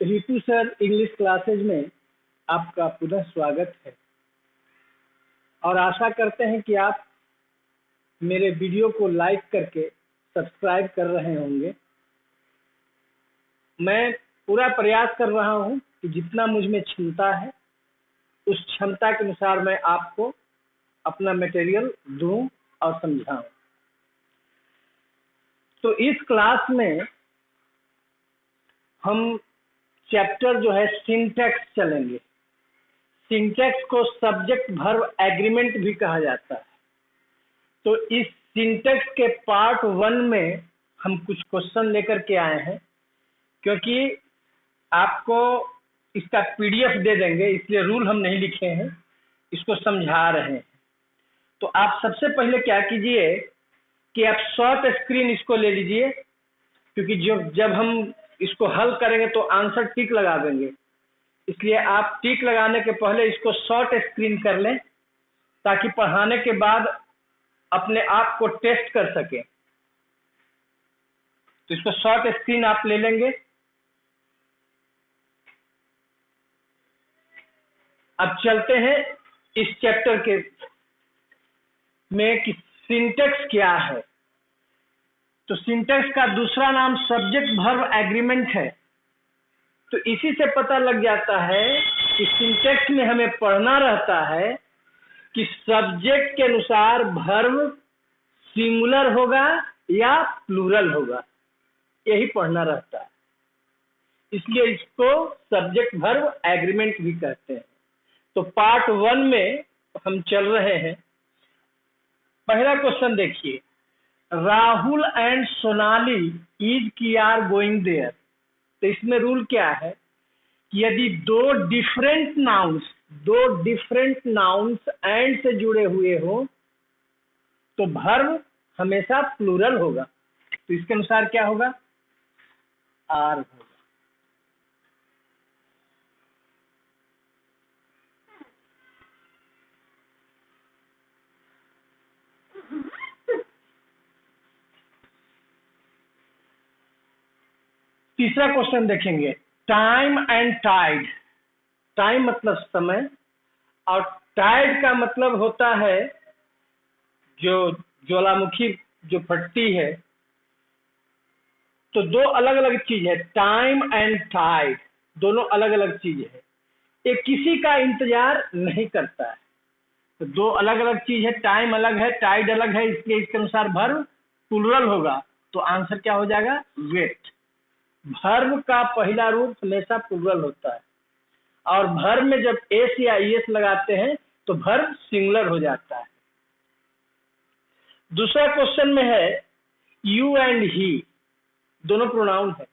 Ritu sir English classes में आपका पुनः स्वागत है और आशा करते हैं कि आप मेरे वीडियो को लाइक करके सब्सक्राइब कर रहे होंगे। मैं पूरा प्रयास कर रहा हूं कि जितना मुझ में क्षमता है उस क्षमता के अनुसार मैं आपको अपना मटेरियल दूं और समझाऊं। तो इस क्लास में हम चैप्टर जो है सिंटैक्स चलेंगे। सिंटैक्स को सब्जेक्ट वर्ब एग्रीमेंट भी कहा जाता है। तो इस सिंटैक्स के पार्ट 1 में हम कुछ क्वेश्चन लेकर के आए हैं, क्योंकि आपको इसका पीडीएफ दे देंगे इसलिए रूल हम नहीं लिखे हैं, इसको समझा रहे हैं। तो आप सबसे पहले क्या कीजिए कि आप शॉर्ट स्क्रीन इसको ले लीजिए, क्योंकि जब हम इसको हल करेंगे तो आंसर टिक लगा देंगे, इसलिए आप टिक लगाने के पहले इसको शॉर्ट स्क्रीन कर लें ताकि पढ़ाने के बाद अपने आप को टेस्ट कर सकें। तो इसको शॉर्ट स्क्रीन आप ले लेंगे। अब चलते हैं इस चैप्टर के में कि सिंटैक्स क्या है। तो सिंटैक्स का दूसरा नाम सब्जेक्ट वर्ब एग्रीमेंट है। तो इसी से पता लग जाता है कि सिंटैक्स में हमें पढ़ना रहता है कि सब्जेक्ट के अनुसार वर्ब सिंगुलर होगा या प्लूरल होगा, यही पढ़ना रहता है। इसलिए इसको सब्जेक्ट वर्ब एग्रीमेंट भी कहते हैं। तो पार्ट 1 में हम चल रहे हैं। पहला क्वेश्चन देखिए, राहुल एंड सोनाली इज की आर गोइंग देयर। तो इसमें रूल क्या है कि यदि दो डिफरेंट नाउन्स एंड से जुड़े हुए हो तो वर्ब हमेशा प्लूरल होगा। तो इसके अनुसार क्या होगा, आर होगा। तीसरा क्वेश्चन देखेंगे, टाइम एंड टाइड। टाइम मतलब समय और टाइड का मतलब होता है जो ज्वालामुखी जो फटती है। तो दो अलग अलग चीज है, टाइम एंड टाइड, दोनों अलग अलग चीज है। एक किसी का इंतजार नहीं करता है। तो दो अलग अलग चीज है, टाइम अलग है, टाइड अलग है, इसलिए इसके अनुसार वर्ब प्लूरल होगा। तो आंसर क्या हो जाएगा, वेट। वर्ब का पहला रूप हमेशा प्लूरल होता है और वर्ब में जब एस या ईएस लगाते हैं तो वर्ब सिंगुलर हो जाता है। दूसरा क्वेश्चन में है यू एंड ही, दोनों प्रोनाउन है।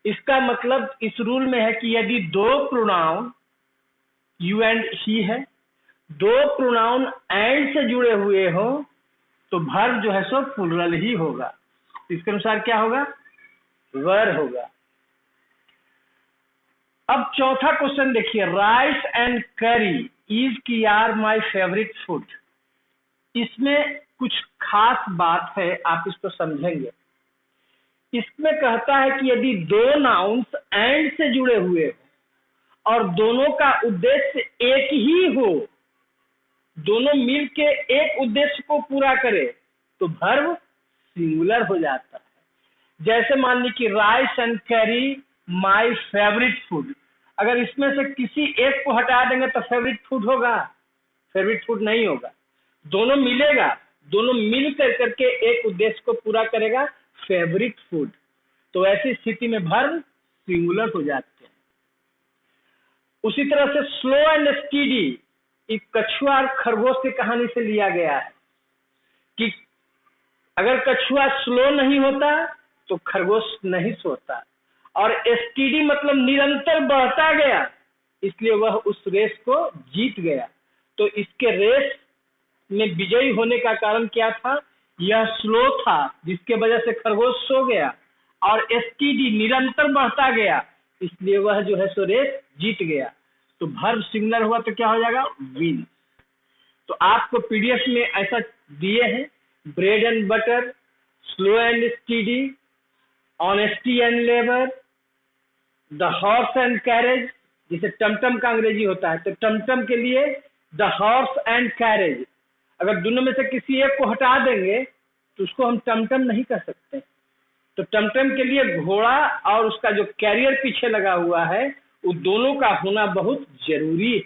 इसका मतलब इस रूल में है कि यदि दो प्रोनाउन यू एंड ही है, दो प्रोनाउन एंड से जुड़े हुए हो तो वर्ब जो है सो प्लूरल ही होगा। इसके अनुसार क्या होगा, वर होगा। अब चौथा क्वेश्चन देखिए, राइस एंड करी इज की आर माई फेवरेट फूड। इसमें कुछ खास बात है, आप इसको समझेंगे। इसमें कहता है कि यदि दो नाउन्स एंड से जुड़े हुए हो और दोनों का उद्देश्य एक ही हो, दोनों मिलके एक उद्देश्य को पूरा करे तो वर्ब सिंगुलर हो जाता है। जैसे मान ली कि राइस एंड करी माय फेवरेट फूड। अगर इसमें से किसी एक को हटा देंगे तो फेवरेट फूड होगा, फेवरेट फूड नहीं होगा। दोनों मिलेगा, दोनों मिल करके एक उद्देश्य को पूरा करेगा, फेवरेट फूड। तो ऐसी स्थिति में वर्ब सिंगुलर हो जाते हैं। उसी तरह से स्लो एंड स्टीडी, एक कछुआ और खरगोश की कहानी से लिया गया है कि अगर कछुआ स्लो नहीं होता तो खरगोश नहीं सोता, और स्टीडी मतलब निरंतर बढ़ता गया, इसलिए वह उस रेस को जीत गया। तो इसके रेस में विजयी होने का कारण क्या था, यह स्लो था जिसके वजह से खरगोश सो गया, और स्टीडी निरंतर बढ़ता गया, इसलिए वह जो है सो रेस जीत गया। तो वर्ब सिंगुलर हुआ तो क्या हो जाएगा, विन। तो आपको पीडीएफ में ऐसा दिए हैं, bread and butter, slow and steady, honesty and labour, the horse and carriage, जिसे टमटम का अंग्रेजी होता है, तो टमटम के लिए द हॉर्स एंड कैरेज। अगर दोनों में से किसी एक को हटा देंगे तो उसको हम टमटम नहीं कह सकते। तो टमटम के लिए घोड़ा और उसका जो कैरियर पीछे लगा हुआ है, वो दोनों का होना बहुत जरूरी है।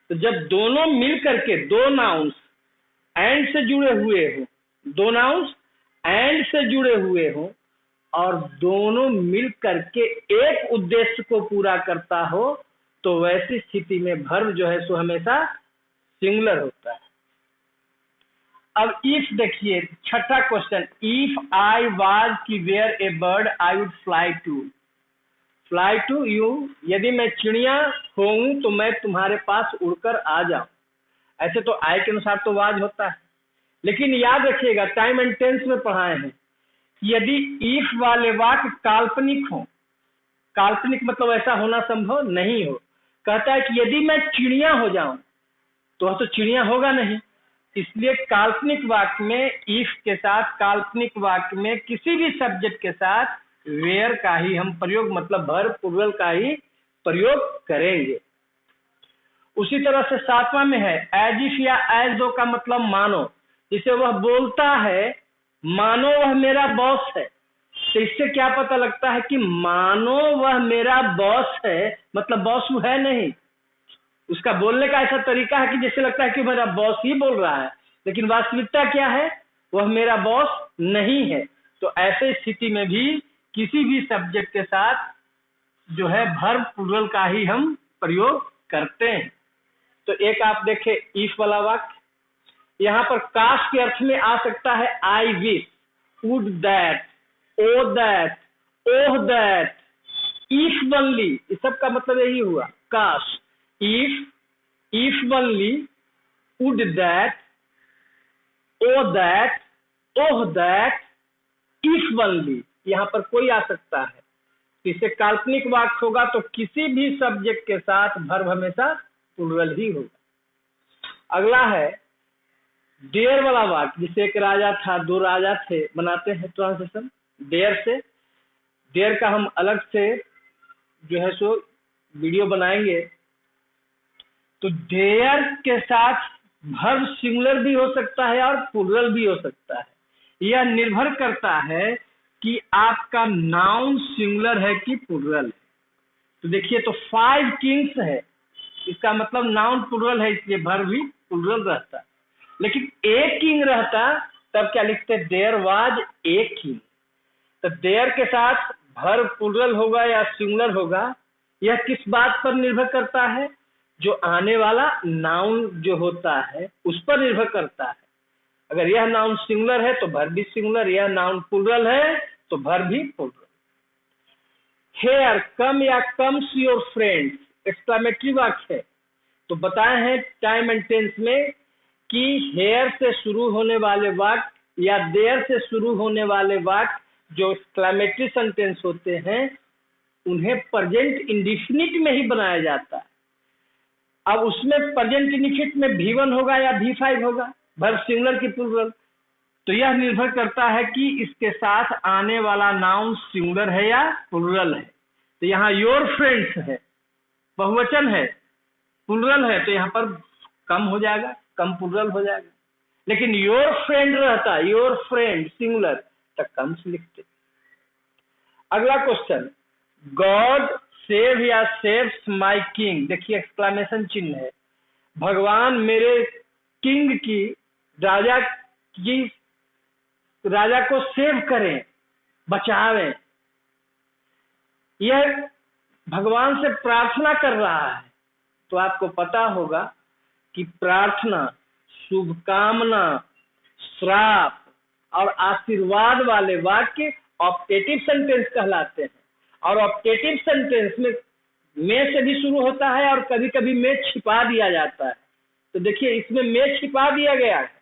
तो जब दोनों मिल करके दो नाउन्स एंड से जुड़े हुए हो, दो नाउन्स एंड से जुड़े हुए हो और दोनों मिल करके एक उद्देश्य को पूरा करता हो, तो वैसी स्थिति में वर्ब जो है सो हमेशा सिंगुलर होता है। अब इफ देखिए, छठा क्वेश्चन, इफ आई वाज की were a bird I would fly to you, यदि मैं चिड़िया हूं तो मैं तुम्हारे पास उड़कर आ जाऊं। ऐसे तो आई के अनुसार तो वाज होता है, लेकिन याद रखिएगा टाइम एंड टेंस में पढ़ाए हैं, यदि इफ वाले वाक्य काल्पनिक हो, काल्पनिक मतलब ऐसा होना संभव नहीं हो। कहता है कि यदि मैं चिड़िया हो जाऊं, तो चिड़िया होगा नहीं, इसलिए काल्पनिक वाक्य में इफ के साथ, काल्पनिक वाक्य में किसी भी सब्जेक्ट के साथ वेयर का ही हम प्रयोग, मतलब वर्ब प्लूरल का ही प्रयोग करेंगे। उसी तरह से सातवां में है एज इफ या एज दो का मतलब मानो, जिसे वह बोलता है मानो वह मेरा बॉस है। तो इससे क्या पता लगता है कि मानो वह मेरा बॉस है, मतलब बॉस वो है नहीं। उसका बोलने का ऐसा तरीका है कि जैसे लगता है कि मेरा बॉस ही बोल रहा है, लेकिन वास्तविकता क्या है, वह मेरा बॉस नहीं है। तो ऐसे स्थिति में भी किसी भी सब्जेक्ट के साथ जो है वर्ब प्लूरल का ही हम प्रयोग करते हैं। तो एक आप देखें इफ वाला वाक्य, यहाँ पर काश के अर्थ में आ सकता है I wish, would that, o that, oh that, if only, इस सब का मतलब यही हुआ काश। If only, would that, o that, oh that, if only, यहाँ पर कोई आ सकता है। इससे काल्पनिक वाक्य होगा तो किसी भी सब्जेक्ट के साथ वर्ब हमेशा प्लूरल ही होगा। अगला है डेयर वाला वाक्य, जिसे एक राजा था, दो राजा थे, बनाते हैं ट्रांसलेशन डेयर से। डेयर का हम अलग से जो है सो वीडियो बनाएंगे। तो डेयर के साथ वर्ब सिंगुलर भी हो सकता है और प्लूरल भी हो सकता है। यह निर्भर करता है कि आपका नाउन सिंगुलर है कि प्लूरल है। तो देखिए, तो 5 किंग्स है, इसका मतलब नाउन प्लूरल है, इसलिए वर्ब भी प्लूरल रहता है। लेकिन एक किंग रहता तब क्या लिखते, देयर वाज ए किंग। तो देयर के साथ वर्ब प्लूरल होगा या सिंगुलर होगा, यह किस बात पर निर्भर करता है, जो आने वाला नाउन जो होता है उस पर निर्भर करता है। अगर यह नाउन सिंगुलर है तो वर्ब भी सिंगुलर, यह नाउन प्लूरल है तो वर्ब भी प्लूरल। हेयर कम या कम्स योर फ्रेंड्स एक्सक्लेमेटरी वाक्य है। तो बताए हैं टाइम एंड टेंस में कि हेयर से शुरू होने वाले वाक्य या देयर से शुरू होने वाले वाक्य जो एक्सक्लेमेटरी सेंटेंस होते हैं, उन्हें प्रेजेंट इंडेफिनिट में ही बनाया जाता है। अब उसमें प्रेजेंट इंडेफिनिट में V1 होगा या V5 होगा, वर्ब सिंगुलर की प्लूरल। तो यह निर्भर करता है कि इसके साथ आने वाला नाउन सिंगुलर है या प्लूरल है। तो यहाँ योर फ्रेंड्स है, बहुवचन है, प्लूरल है, तो यहाँ पर कम हो जाएगा, कम प्लूरल हो जाएगा। लेकिन योर फ्रेंड रहता, योर फ्रेंड सिंगुलर, तो कम से लिखते। अगला क्वेश्चन, गॉड सेव या सेव्स माय किंग, देखिए एक्सक्लेमेशन चिन्ह है। भगवान मेरे किंग की, राजा को सेव करें, बचावें। यह भगवान से प्रार्थना कर रहा है। तो आपको पता होगा कि प्रार्थना, शुभकामना, श्राप और आशीर्वाद वाले वाक्य ऑप्टेटिव सेंटेंस कहलाते हैं। और ऑप्टेटिव सेंटेंस में से भी शुरू होता है और कभी कभी में छिपा दिया जाता है। तो देखिए, इसमें में छिपा दिया गया है।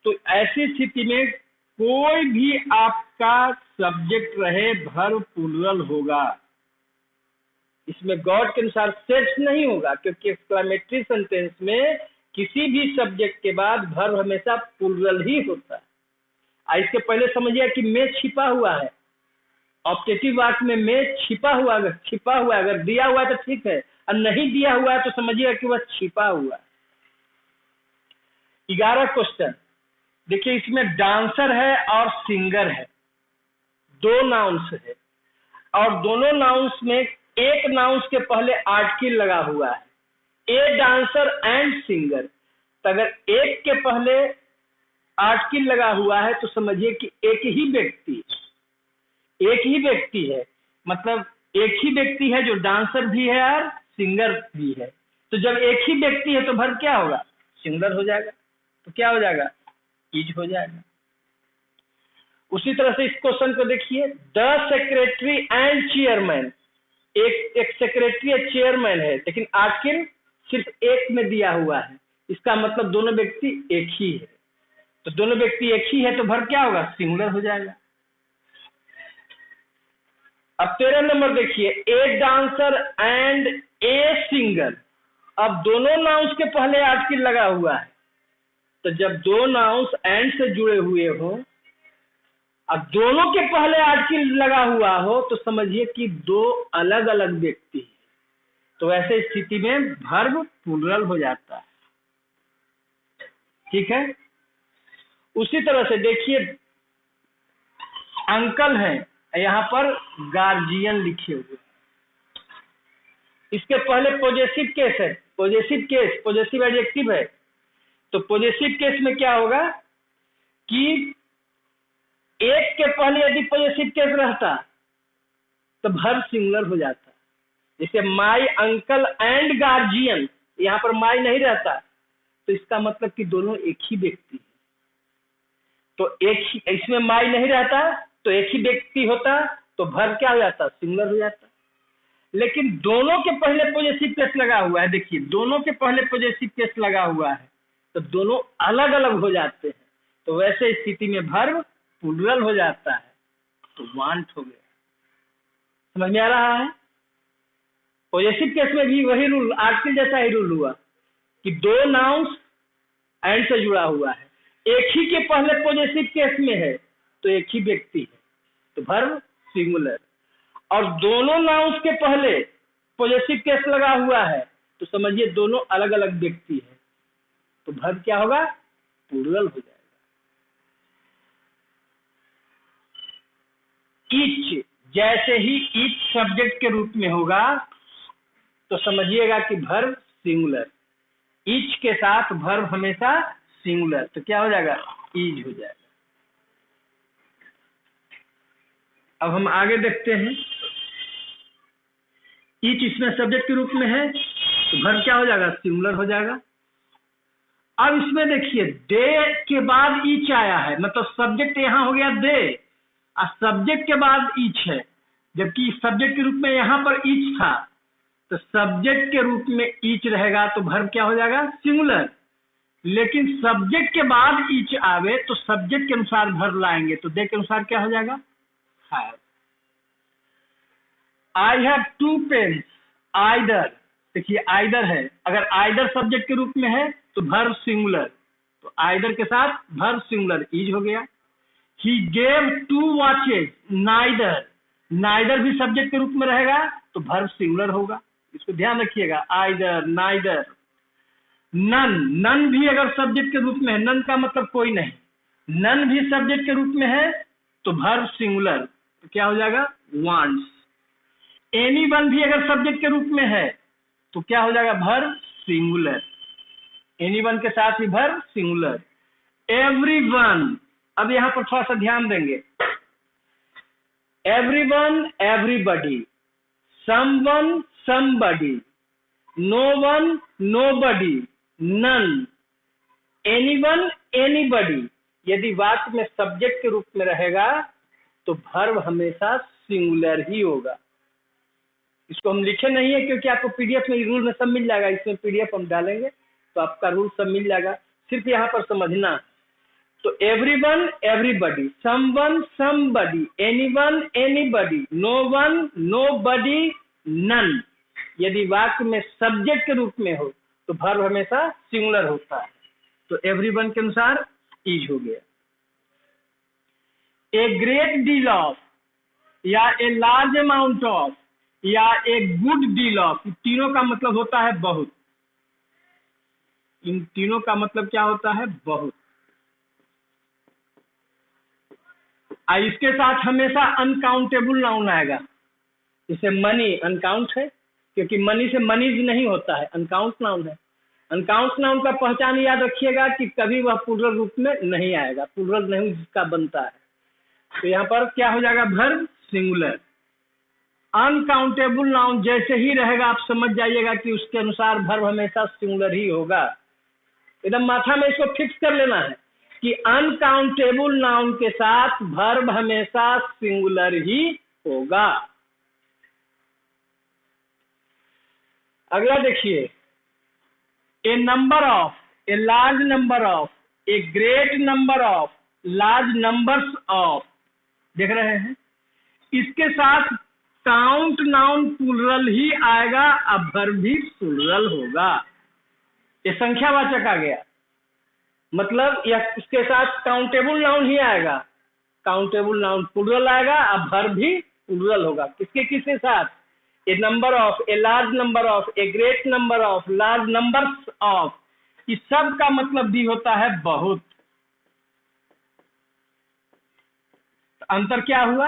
तो ऐसी स्थिति में कोई भी आपका सब्जेक्ट रहे वर्ब प्लूरल होगा। इसमें गॉड के अनुसार सेव्स नहीं होगा, क्योंकि एक्सक्लेमेटरी सेंटेंस में किसी भी सब्जेक्ट के बाद वर्ब हमेशा प्लूरल ही होता है। इसके पहले समझिए कि में छिपा हुआ है, ऑब्जेक्टिव वाक्य में छिपा हुआ, अगर दिया हुआ है तो ठीक है, और नहीं दिया हुआ है तो समझिएगा कि वह छिपा हुआ है। 11 क्वेश्चन देखिए, इसमें डांसर है और सिंगर है, 2 नाउन्स है, और दोनों नाउन्स में एक नाउन्स के पहले आर्टिकल लगा हुआ है, ए डांसर एंड सिंगर। तो अगर एक के पहले आर्टिकल लगा हुआ है तो समझिए कि एक ही व्यक्ति है, मतलब एक ही व्यक्ति है जो डांसर भी है और सिंगर भी है। तो जब एक ही व्यक्ति है तो वर्ब क्या होगा? सिंगुलर हो जाएगा। तो क्या हो जाएगा? इज हो जाएगा। उसी तरह से इस क्वेश्चन को देखिए, द सेक्रेटरी एंड चेयरमैन, एक सेक्रेटरी और चेयरमैन है, लेकिन आर्टिकल सिर्फ एक में दिया हुआ है, इसका मतलब दोनों व्यक्ति एक ही है। तो दोनों व्यक्ति एक ही है तो वर्ब क्या होगा? सिंगुलर हो जाएगा। अब 13 नंबर देखिए, a dancer and a singer. अब दोनों नाउन्स के पहले आर्टिकल लगा हुआ है, तो जब दो नाउन्स एंड से जुड़े हुए हो, अब दोनों के पहले आर्टिकल लगा हुआ हो, तो समझिए कि दो अलग अलग व्यक्ति हैं। तो ऐसे स्थिति में वर्ब प्लूरल हो जाता है। ठीक है। उसी तरह से देखिए, अंकल हैं, यहाँ पर गार्जियन लिखे हुए, इसके पहले पॉजेसिव केस है, पॉजेसिव एडजेक्टिव है। तो पॉजेसिव केस में क्या होगा कि एक के पहले यदि पॉजेसिव केस रहता तो वर्ब सिंगुलर हो जाता। जैसे माई अंकल एंड गार्जियन, यहाँ पर माई नहीं रहता, तो इसका मतलब कि दोनों एक ही व्यक्ति है। तो एक ही, इसमें माई नहीं रहता तो एक ही व्यक्ति होता, तो वर्ब क्या हो जाता? सिंगुलर हो जाता। लेकिन दोनों के पहले पॉजेसिव केस लगा हुआ है, देखिए दोनों के पहले पॉजेसिव केस लगा हुआ है, तो दोनों अलग अलग हो जाते हैं। तो वैसे स्थिति में वर्ब प्लूरल हो जाता है। तो वांट हो गया। समझ में आ रहा है? पॉजेसिव केस में भी वही रूल, आर्टिकल जैसा ही रूल हुआ कि दो नाउन्स एंड से जुड़ा हुआ है, एक ही के पहले पॉजेसिव केस में है तो एक ही व्यक्ति है, तो वर्ब सिंगुलर। और दोनों नाउन्स के पहले पॉजेसिव केस लगा हुआ है तो समझिए दोनों अलग अलग व्यक्ति है, तो वर्ब क्या होगा? प्लूरल हो जाएगा। ईच, जैसे ही ईच सब्जेक्ट के रूप में होगा तो समझिएगा कि वर्ब सिंगुलर। ईच के साथ वर्ब हमेशा सिंगुलर, तो क्या हो जाएगा? इज हो जाएगा। अब हम आगे देखते हैं, ईच इसमें सब्जेक्ट के रूप में है तो वर्ब क्या हो जाएगा? सिंगुलर हो जाएगा। अब इसमें देखिए, दे के बाद ईच आया है, मतलब सब्जेक्ट यहाँ हो गया दे, और सब्जेक्ट के बाद ईच है, जबकि सब्जेक्ट के रूप में यहाँ पर ईच था, तो सब्जेक्ट के रूप में ईच रहेगा तो वर्ब क्या हो जाएगा? सिंगुलर। लेकिन सब्जेक्ट के बाद ईच आवे तो सब्जेक्ट के अनुसार वर्ब लाएंगे, तो दे के अनुसार क्या हो जाएगा? Have. I have 2 pens, either, देखिए आइदर है, अगर आइदर सब्जेक्ट के रूप में है तो वर्ब सिंगुलर, तो आइदर के साथ वर्ब सिंगुलर इज हो गया। He gave 2 watches, neither, neither भी सब्जेक्ट के रूप में रहेगा तो वर्ब सिंगुलर होगा, इसको ध्यान रखिएगा। Either, neither. नन, नन भी अगर सब्जेक्ट के रूप में है, नन का मतलब कोई नहीं, नन भी सब्जेक्ट के रूप में है तो वर्ब सिंगुलर, तो क्या हो जाएगा? वांट्स। एनीवन भी अगर सब्जेक्ट के रूप में है तो क्या हो जाएगा? Verb singular. एनीवन के साथ ही वर्ब सिंगुलर। एवरीवन, अब यहाँ पर थोड़ा सा ध्यान देंगे, everyone, everybody, someone, somebody, no one, nobody, none, anyone, anybody. यदि वाक्य में सब्जेक्ट के रूप में रहेगा तो वर्ब हमेशा सिंगुलर ही होगा। इसको हम लिखे नहीं है क्योंकि आपको पीडीएफ में रूल में सब मिल जाएगा, इसमें पीडीएफ हम डालेंगे तो आपका रूल सब मिल जाएगा, सिर्फ यहाँ पर समझना। तो everyone, everybody, someone, somebody, anyone, anybody, no one, nobody, none. यदि वाक्य में सब्जेक्ट के रूप में हो तो वर्ब हमेशा सिंगुलर होता है, तो एवरीवन के अनुसार इज हो गया। ए ग्रेट डील ऑफ, या ए लार्ज अमाउंट ऑफ या ए गुड डील ऑफ, तीनों का मतलब होता है बहुत। इन तीनों का मतलब क्या होता है? बहुत। इसके साथ हमेशा अनकाउंटेबल नाउन आएगा। जैसे मनी अनकाउंट है, क्योंकि मनी से मनीज नहीं होता है, अनकाउंट नाउन है। अनकाउंट नाउन का पहचान याद रखिएगा कि कभी वह प्लूरल रूप में नहीं आएगा, प्लूरल नहीं जिसका बनता है। तो यहाँ पर क्या हो जाएगा? Verb singular. अनकाउंटेबल नाउन जैसे ही रहेगा आप समझ जाइएगा कि उसके अनुसार वर्ब हमेशा सिंगुलर ही होगा। एकदम माथा में इसको फिक्स कर लेना है कि अनकाउंटेबल नाउन के साथ वर्ब हमेशा सिंगुलर ही होगा। अगला देखिए, a number of, a large number of, a great number of, large numbers of, देख रहे हैं? इसके साथ काउंट नाउन प्लूरल ही आएगा, अब वर्ब भी प्लूरल होगा। ये संख्यावाचक आ गया, मतलब यह इसके साथ काउंटेबल नाउन ही आएगा, काउंटेबल नाउन प्लूरल आएगा, अब वर्ब भी प्लूरल होगा। किसके किसके साथ? A number of, a large number of, a great number of, large numbers of. इस सब का मतलब भी होता है बहुत। अंतर क्या हुआ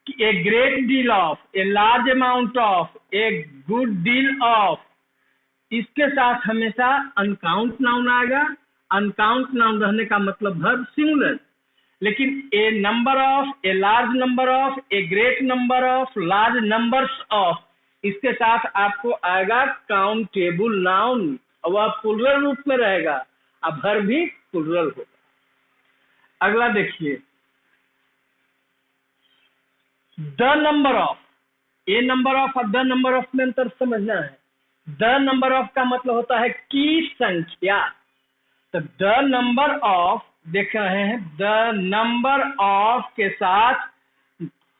कि a great deal of, a large amount of, a good deal of, इसके साथ हमेशा अनकाउंट नाउन आएगा। अनकाउंट नाउन रहने का मतलब वर्ब सिंगुलर। लेकिन a number of, a large number of, a great number of, large numbers of, इसके साथ आपको आएगा काउंटेबल नाउन, और वह प्लूरल रूप में रहेगा, अब वर्ब भी प्लूरल होगा। अगला देखिए, the number of, A number of और द नंबर ऑफ में अंतर समझना है। द नंबर ऑफ का मतलब होता है की संख्या, तो द नंबर ऑफ देख रहे हैं, द नंबर ऑफ के साथ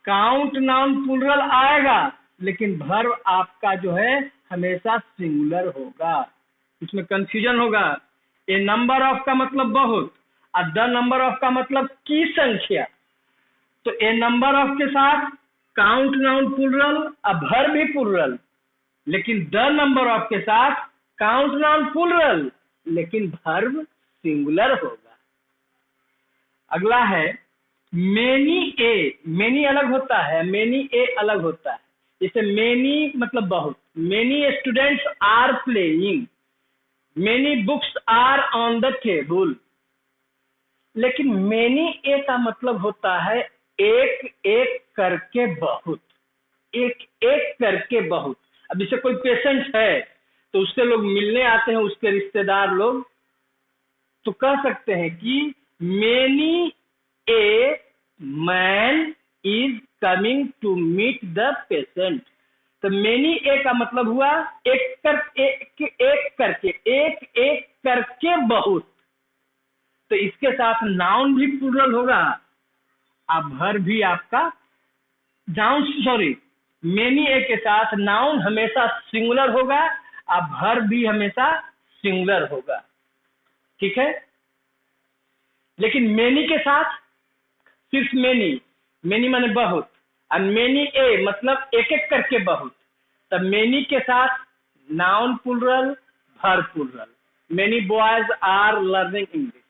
काउंट नाउन प्लूरल आएगा, लेकिन वर्ब आपका जो है हमेशा सिंगुलर होगा। इसमें कंफ्यूजन होगा। ए नंबर ऑफ का मतलब बहुत और द नंबर ऑफ का मतलब की संख्या। तो ए नंबर ऑफ के साथ काउंट नाउन प्लूरल, अब वर्ब भी प्लूरल, लेकिन द नंबर ऑफ के साथ काउंट नाउन प्लूरल, लेकिन वर्ब सिंगुलर होगा। अगला है मेनी ए। मेनी अलग होता है, मेनी ए अलग होता है। जैसे मेनी मतलब बहुत, many students are playing, many books are on the table. लेकिन मेनी ए का मतलब होता है एक एक करके बहुत, एक एक करके बहुत। अब जैसे कोई पेशेंट है तो उससे लोग मिलने आते हैं, उसके रिश्तेदार लोग, तो कह सकते हैं कि many a man is coming to meet the patient. तो मेनी ए का मतलब हुआ एक करके बहुत। तो इसके साथ नाउन भी प्लूरल होगा, अब वर्ब भी आपका मेनी ए के साथ नाउन हमेशा सिंगुलर होगा, अब वर्ब भी हमेशा सिंगुलर होगा। ठीक है? लेकिन मेनी के साथ सिर्फ मेनी, मेनी माने बहुत, और मेनी ए मतलब एक एक करके बहुत। तब मेनी के साथ noun plural, verb plural. Many boys are learning English.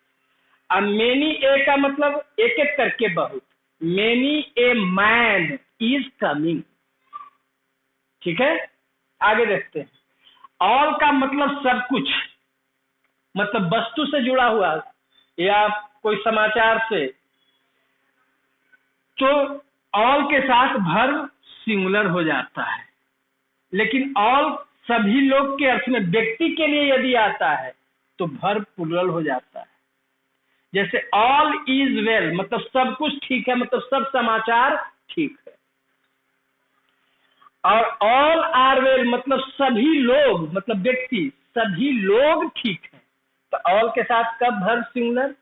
अब मेनी ए का मतलब एक एक करके बहुत, many a man is coming. ठीक है? आगे देखते हैं। ऑल का मतलब सब कुछ, मतलब वस्तु से जुड़ा हुआ या कोई समाचार से, तो ऑल के साथ वर्ब सिंगुलर हो जाता है। लेकिन ऑल सभी लोग के अर्थ में व्यक्ति के लिए यदि आता है तो वर्ब प्लूरल हो जाता है। जैसे ऑल इज वेल मतलब सब कुछ ठीक है, मतलब सब समाचार ठीक है। और ऑल आर वेल मतलब सभी लोग, मतलब व्यक्ति, सभी लोग ठीक है। तो ऑल के साथ कब वर्ब सिंगुलर?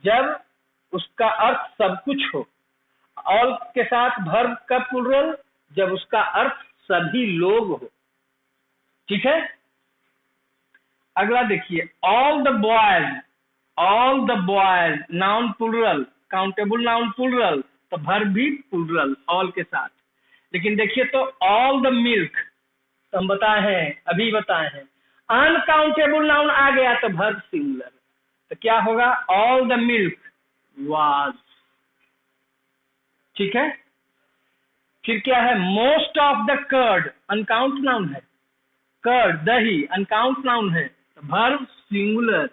जब उसका अर्थ सब कुछ हो। ऑल के साथ वर्ब कब प्लूरल? जब उसका अर्थ सभी लोग हो। ठीक है? अगला देखिए, all the boys, all the boys noun plural, countable noun plural, तो वर्ब भी प्लूरल ऑल के साथ। लेकिन देखिए तो ऑल द मिल्क, तो हम बताए हैं, अभी बताए हैं, अनकाउंटेबल नाउन आ गया तो वर्ब सिंगुलर, तो क्या होगा, ऑल द मिल्क वाज। ठीक है। फिर क्या है, most of the curd, uncount noun है, कर्ड दही अनकाउंट नाउन है, तो verb singular.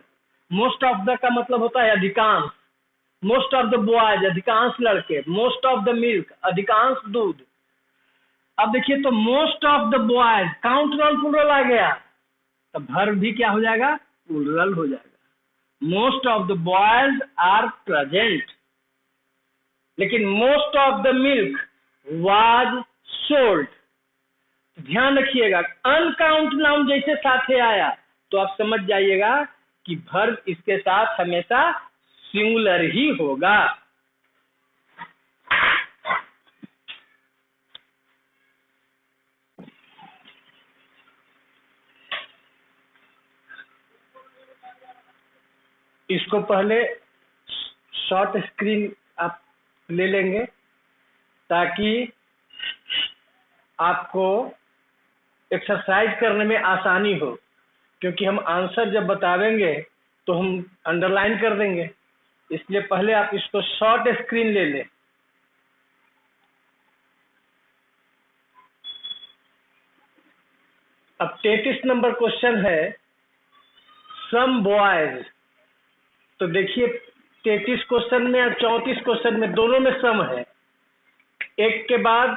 Most of the का मतलब होता है अधिकांश, मोस्ट ऑफ द बॉयज अधिकांश लड़के, मोस्ट ऑफ द मिल्क अधिकांश दूध। अब देखिए तो most of the boys count noun plural आ गया, तो वर्ब भी क्या हो जाएगा, प्लूरल हो जाएगा। Most of the boys are present, लेकिन most of the milk was sold. ध्यान रखिएगा, अनकाउंट नाउन जैसे साथे आया तो आप समझ जाइएगा कि वर्ब इसके साथ हमेशा सिंगुलर ही होगा। इसको पहले शॉर्ट स्क्रीन आप ले लेंगे ताकि आपको एक्सरसाइज करने में आसानी हो, क्योंकि हम आंसर जब बतावेंगे तो हम अंडरलाइन कर देंगे, इसलिए पहले आप इसको शॉर्ट स्क्रीन ले लें। अब 33 नंबर क्वेश्चन है, सम बॉयज। तो देखिए 33 क्वेश्चन में और 34 क्वेश्चन में दोनों में सम है, एक के बाद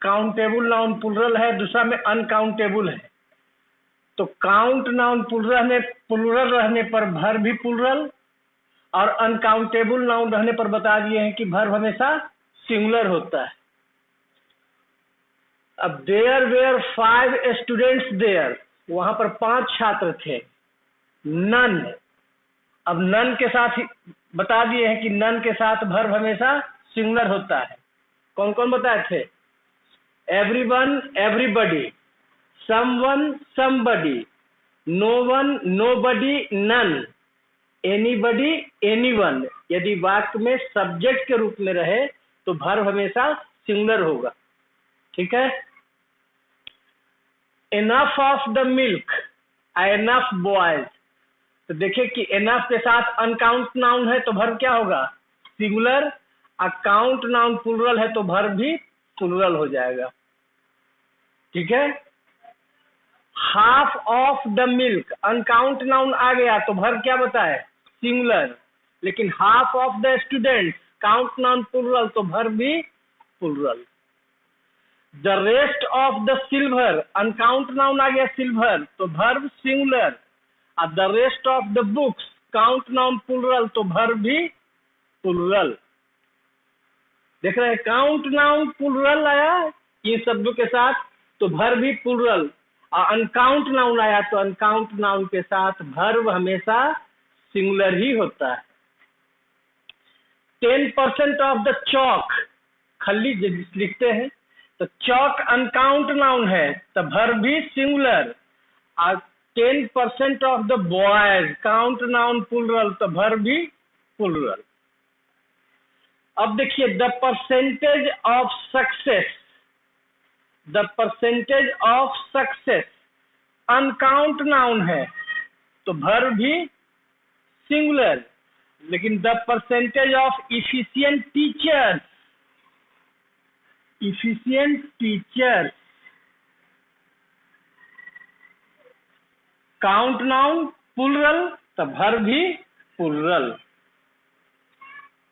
काउंटेबल नाउन प्लूरल है, दूसरा में अनकाउंटेबल है। तो काउंट नाउन प्लूरल रहने पर वर्ब भी प्लूरल, और अनकाउंटेबल नाउन रहने पर बता दिए हैं कि वर्ब हमेशा सिंगुलर होता है। अब देयर वेयर 5 स्टूडेंट्स देयर, वहां पर 5 छात्र थे। नन, अब नन के साथ ही बता दिए हैं कि नन के साथ वर्ब हमेशा सिंगुलर होता है। कौन कौन बताए थे, everyone everybody, someone somebody, no one nobody none, anybody anyone. यदि वाक्य में सब्जेक्ट के रूप में रहे तो वर्ब हमेशा सिंगुलर होगा। ठीक है। Enough of the milk, enough boys. तो देखिए कि एनफ के साथ अनकाउंट नाउन है तो वर्ब क्या होगा, सिंगुलर, अकाउंट नाउन प्लूरल है तो वर्ब भी प्लूरल हो जाएगा। ठीक है। Half of the milk, uncount noun आ गया तो वर्ब क्या बताए, सिंगुलर, लेकिन half of the student count noun plural तो वर्ब भी plural. The rest of the silver, uncount noun आ गया सिल्वर तो वर्ब सिंगुलर, और the rest of the books count noun plural तो वर्ब भी प्लूरल। देख रहे हैं, काउंट नाउन प्लूरल आया इन शब्दों के साथ तो वर्ब भी प्लूरल, और अनकाउंट नाउन आया तो अनकाउंट नाउन के साथ वर्ब हमेशा सिंगुलर ही होता है। 10% ऑफ द चौक, खल्ली लिखते हैं तो चौक अनकाउंट नाउन है तो वर्ब भी सिंगुलर, और 10% of the boys count noun plural तो वर्ब भी प्लूरल। अब देखिए the percentage of success, the percentage of success uncount noun है तो वर्ब भी सिंगुलर, लेकिन the percentage of efficient teachers, efficient teachers count noun plural तो वर्ब भी प्लूरल।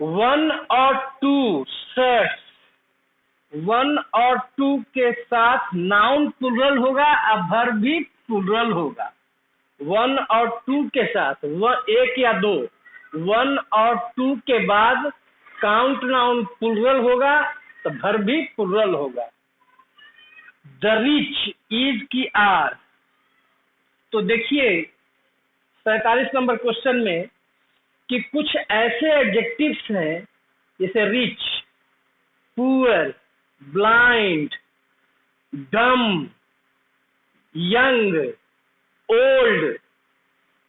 1 और 2 शर्ट्स, 1 और 2 के साथ नाउन प्लूरल होगा और वर्ब भी प्लूरल होगा। 1 और 2 के साथ, एक या दो, 1 और 2 के बाद काउंट नाउन प्लूरल होगा तो वर्ब भी प्लूरल होगा। द रिच इज की आर। तो देखिए 47 नंबर क्वेश्चन में कि कुछ ऐसे एडजेक्टिव्स हैं जैसे रिच, पुअर, ब्लाइंड, डम, यंग, ओल्ड,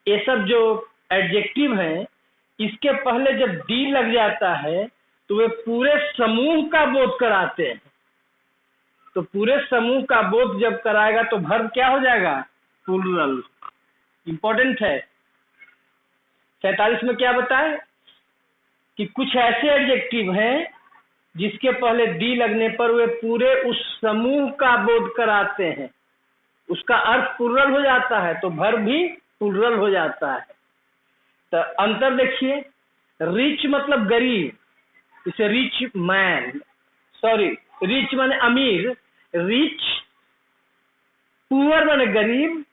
ये सब जो एडजेक्टिव हैं इसके पहले जब डी लग जाता है तो वे पूरे समूह का बोध कराते हैं। तो पूरे समूह का बोध जब कराएगा तो वर्ब क्या हो जाएगा? प्लूरल। इंपॉर्टेंट है। 47 में क्या बताए कि कुछ ऐसे एडजेक्टिव हैं जिसके पहले डी लगने पर वे पूरे उस समूह का बोध कराते हैं, उसका अर्थ प्लूरल हो जाता है, तो वर्ब भी प्लूरल हो जाता है। तो अंतर देखिए, रिच मतलब गरीब, इसे रिच मैन, सॉरी रिच माने अमीर, रिच, पुअर माने गरीब,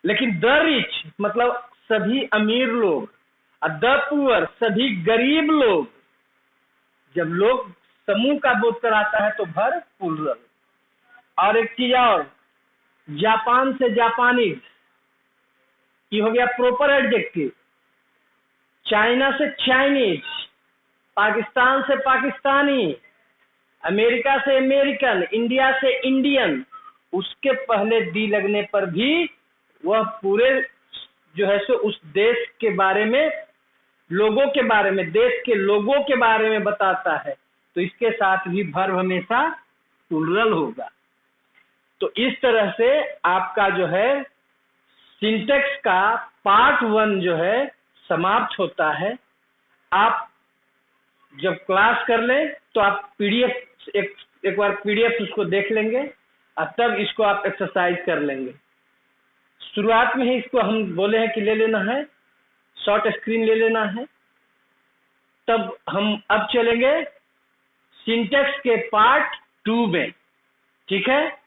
लेकिन द रिच मतलब सभी अमीर लोग, और द पुअर सभी गरीब लोग। जब लोग समूह का बोध कराता है तो वर्ब प्लूरल। और एक चीज और, जापान से जापानीज, ये हो गया प्रॉपर एडजेक्टिव। चाइना से चाइनीज, पाकिस्तान से पाकिस्तानी, अमेरिका से अमेरिकन, इंडिया से इंडियन, उसके पहले डी लगने पर भी वह पूरे जो है सो उस देश के बारे में, लोगों के बारे में, देश के लोगों के बारे में बताता है, तो इसके साथ भी वर्ब हमेशा प्लूरल होगा। तो इस तरह से आपका जो है सिंटेक्स का पार्ट 1 जो है समाप्त होता है। आप जब क्लास कर लें तो आप पीडीएफ एक बार पीडीएफ उसको देख लेंगे और तब इसको आप एक्सरसाइज कर लेंगे। शुरुआत में ही इसको हम बोले हैं कि ले लेना है, शॉर्ट स्क्रीन ले लेना है। तब हम अब चलेंगे सिंटेक्स के पार्ट 2 में, ठीक है।